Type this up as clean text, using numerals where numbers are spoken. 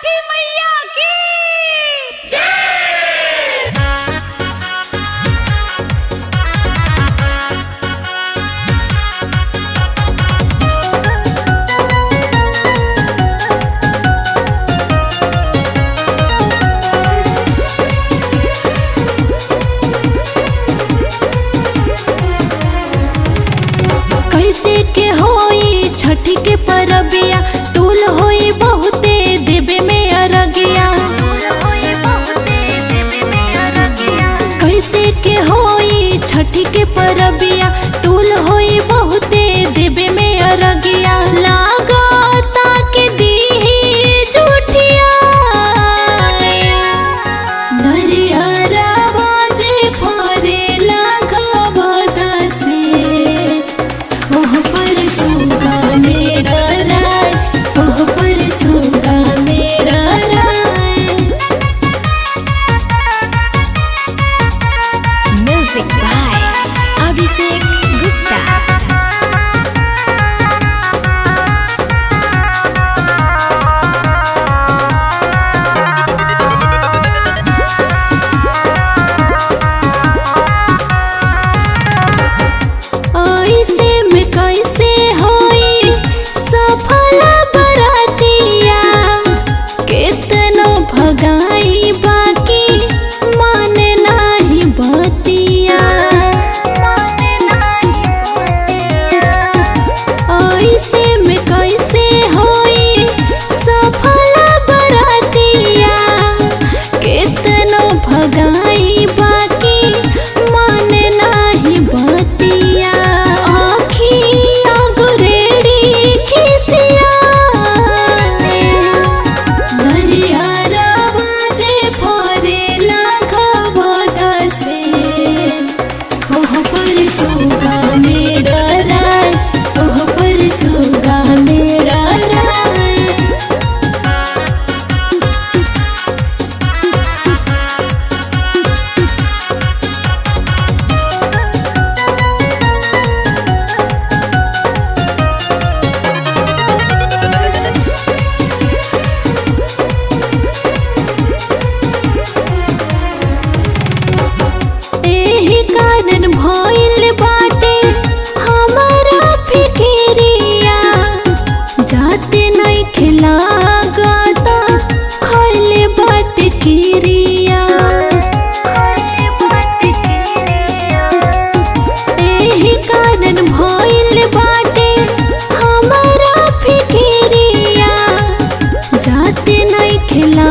छठी मैया की कैसे के होई छठी के परबिया तुल होई बहुते देवे में अरगिया। कैसे के होई छठी के परबिया तुल होई बहुते देवे में अरगिया। लागता के दीही झूठिया नरियारा बाजे फरे लागा बदसे ओह पर सुगा मेरा राय, ओह पर सुगा मेरा राय। Music by Abhishek Gupta. ऐसे में कैसे होई सफल बरातिया केतनो भगाई बाकी माने नाही बतिया। ऐसे में कैसे होई सफल बरातिया केतनो भगाई बाकी माने नाही बतिया। आँखिया गुरेड़ी खिसिया नरियारा बाजे फरे लागा बदसे ओह पर सुगा मेरा राय, ओह पर सुगा मेरा राय। एही कारण भइल बाटे हमारा फिकिरिया जाते नहीं खिलागता खइले बाटे किरिया। एही कारण भइल बाटे हमारा फिकिरिया जाते नहीं खिला